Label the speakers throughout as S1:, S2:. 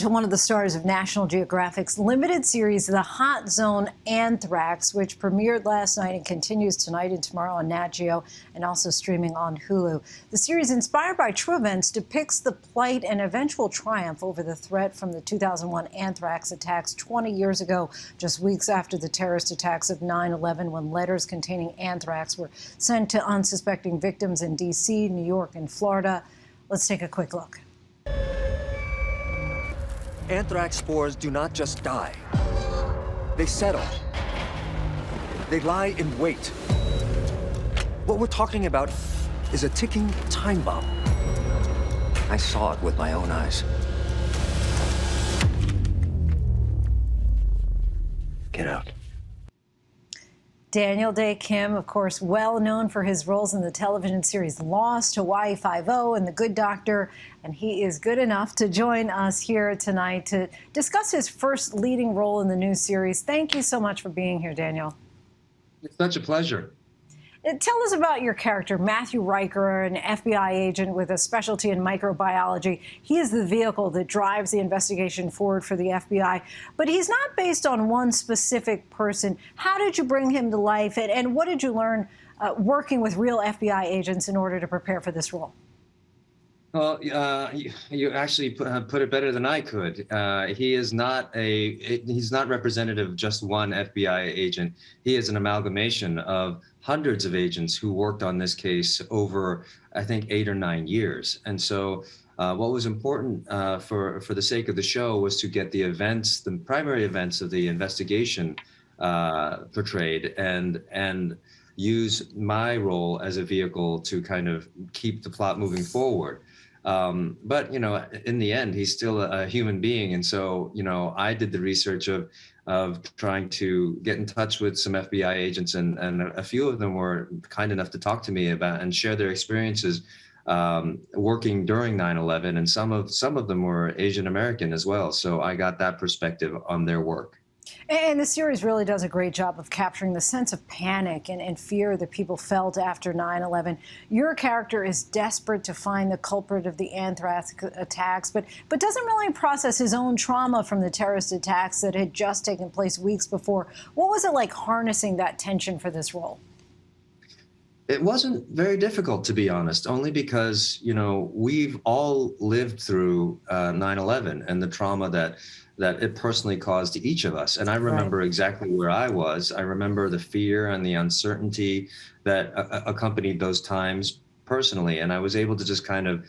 S1: To one of the stars of National Geographic's limited series, The Hot Zone Anthrax, which premiered last night and continues tonight and tomorrow on Nat Geo and also streaming on Hulu. The series, inspired by true events, depicts the plight and eventual triumph over the threat from the 2001 anthrax attacks 20 years ago, just weeks after the terrorist attacks of 9/11, when letters containing anthrax were sent to unsuspecting victims in D.C., New York, and Florida. Let's take a quick look.
S2: Anthrax spores do not just die. They settle. They lie in wait. What we're talking about is a ticking time bomb. I saw it with my own eyes. Get out.
S1: Daniel Dae Kim, of course, well known for his roles in the television series Lost, Hawaii Five-0, and The Good Doctor. And he is good enough to join us here tonight to discuss his first leading role in the new series. Thank you so much for being here, Daniel.
S3: It's such a pleasure.
S1: Tell us about your character, Matthew Riker, an FBI agent with a specialty in microbiology. He is the vehicle that drives the investigation forward for the FBI, but he's not based on one specific person. How did you bring him to life, and what did you learn working with real FBI agents in order to prepare for this role?
S3: Well, you actually put it better than I could. He's not representative of just one FBI agent. He is an amalgamation of hundreds of agents who worked on this case over, I think, 8 or 9 years. And so what was important for the sake of the show was to get the events, the primary events of the investigation portrayed, and use my role as a vehicle to kind of keep the plot moving forward. But, you know, in the end, he's still a human being. And so, you know, I did the research of trying to get in touch with some FBI agents, and a few of them were kind enough to talk to me about and share their experiences working during 9/11. And some of them were Asian American as well. So I got that perspective on their work.
S1: And the series really does a great job of capturing the sense of panic and fear that people felt after 9/11. Your character is desperate to find the culprit of the anthrax attacks, but doesn't really process his own trauma from the terrorist attacks that had just taken place weeks before. What was it like harnessing that tension for this role?
S3: It wasn't very difficult, to be honest, only because, you know, we've all lived through 9/11 and the trauma that it personally caused to each of us. And I remember exactly where I was. I remember the fear and the uncertainty that accompanied those times personally. And I was able to just kind of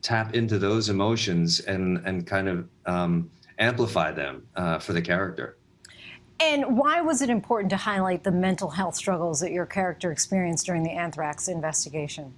S3: tap into those emotions and kind of amplify them for the character.
S1: And why was it important to highlight the mental health struggles that your character experienced during the anthrax investigation?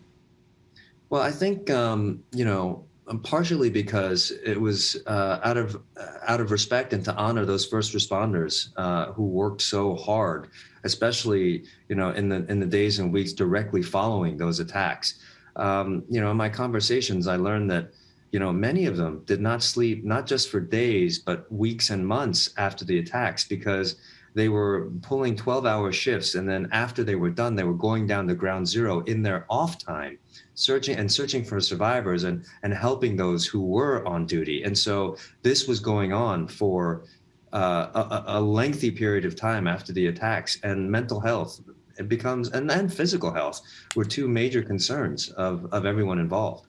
S3: Well, I think, you know, partially because it was out of respect and to honor those first responders who worked so hard, especially, you know, in the days and weeks directly following those attacks. You know, in my conversations, I learned that, you know, many of them did not sleep, not just for days, but weeks and months after the attacks, because they were pulling 12-hour shifts. And then after they were done, they were going down to ground zero in their off time, searching for survivors and helping those who were on duty. And so this was going on for a lengthy period of time after the attacks. And mental health, it becomes, and physical health were two major concerns of everyone involved.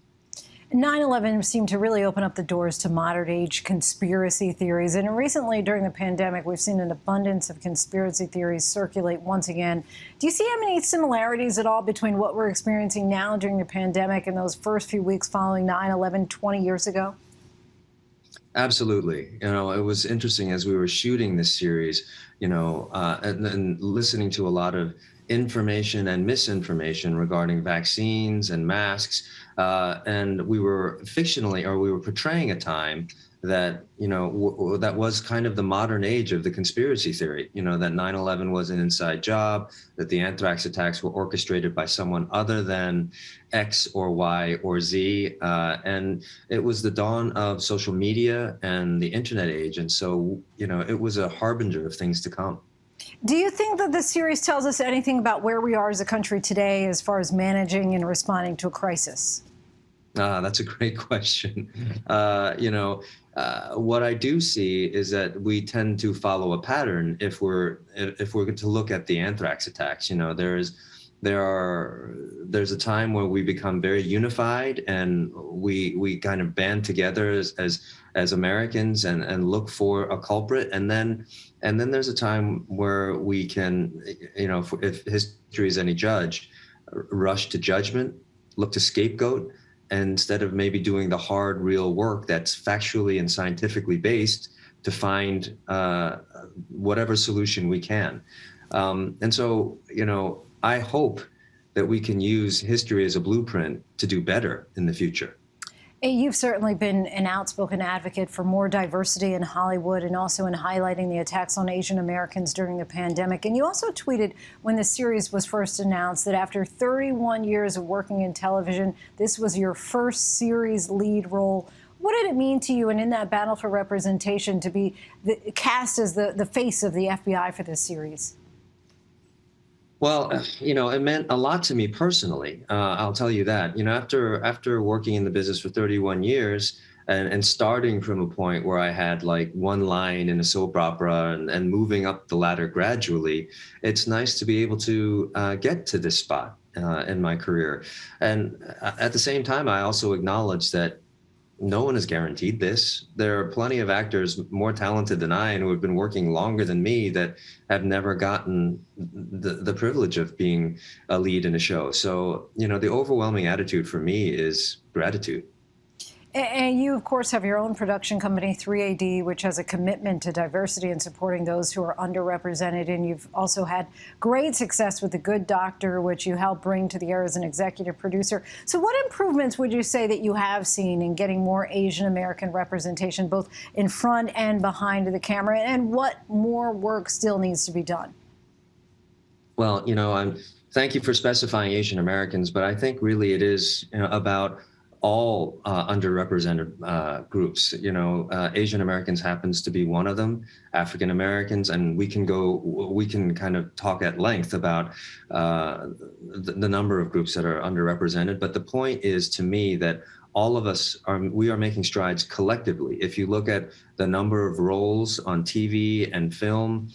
S1: 9/11 seemed to really open up the doors to modern-age conspiracy theories. And recently, during the pandemic, we've seen an abundance of conspiracy theories circulate once again. Do you see any similarities at all between what we're experiencing now during the pandemic and those first few weeks following 9/11 20 years ago?
S3: Absolutely. You know, it was interesting as we were shooting this series, you know, and listening to a lot of information and misinformation regarding vaccines and masks. And we were portraying a time that, you know, that was kind of the modern age of the conspiracy theory, you know, that 9/11 was an inside job, that the anthrax attacks were orchestrated by someone other than X or Y or Z. And it was the dawn of social media and the internet age. And so, you know, it was a harbinger of things to come.
S1: Do you think that this series tells us anything about where we are as a country today as far as managing and responding to a crisis?
S3: That's a great question. What I do see is that we tend to follow a pattern if we're to look at the anthrax attacks. There's a time where we become very unified and we kind of band together as Americans and look for a culprit, and then there's a time where we can, if history is any judge, rush to judgment, look to scapegoat, instead of maybe doing the hard, real work that's factually and scientifically based to find whatever solution we can. And so, I hope that we can use history as a blueprint to do better in the future.
S1: You've certainly been an outspoken advocate for more diversity in Hollywood and also in highlighting the attacks on Asian Americans during the pandemic. And you also tweeted when the series was first announced that after 31 years of working in television, this was your first series lead role. What did it mean to you, and in that battle for representation, to be cast as the face of the FBI for this series?
S3: Well, it meant a lot to me personally. I'll tell you that. After working in the business for 31 years and starting from a point where I had like one line in a soap opera and moving up the ladder gradually, it's nice to be able to get to this spot in my career. And at the same time, I also acknowledge that no one is guaranteed this. There are plenty of actors more talented than I and who have been working longer than me that have never gotten the privilege of being a lead in a show. So, the overwhelming attitude for me is gratitude.
S1: And you, of course, have your own production company, 3AD, which has a commitment to diversity and supporting those who are underrepresented. And you've also had great success with The Good Doctor, which you helped bring to the air as an executive producer. So what improvements would you say that you have seen in getting more Asian American representation, both in front and behind the camera? And what more work still needs to be done?
S3: Well, thank you for specifying Asian Americans, but I think really it is about all underrepresented groups. Asian Americans happens to be one of them, African Americans, and we can kind of talk at length about the number of groups that are underrepresented. But the point is, to me, that all of us we are making strides collectively. If you look at the number of roles on TV and film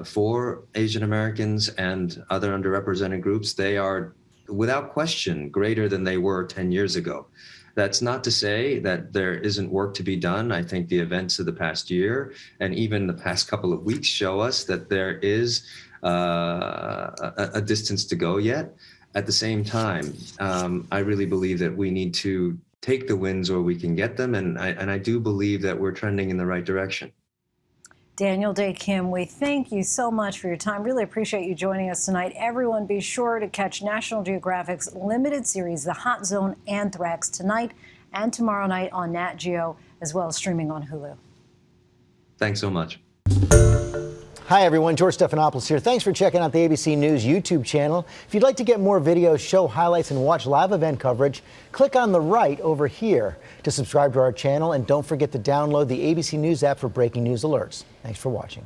S3: for Asian Americans and other underrepresented groups, they are without question greater than they were 10 years ago. That's not to say that there isn't work to be done. I think the events of the past year and even the past couple of weeks show us that there is a distance to go yet. At the same time, I really believe that we need to take the wins where we can get them, and I do believe that we're trending in the right direction.
S1: Daniel Dae Kim, we thank you so much for your time. Really appreciate you joining us tonight. Everyone, be sure to catch National Geographic's limited series, The Hot Zone Anthrax, tonight and tomorrow night on Nat Geo, as well as streaming on Hulu.
S3: Thanks so much.
S4: Hi, everyone. George Stephanopoulos here. Thanks for checking out the ABC News YouTube channel. If you'd like to get more videos, show highlights, and watch live event coverage, click on the right over here to subscribe to our channel. And don't forget to download the ABC News app for breaking news alerts. Thanks for watching.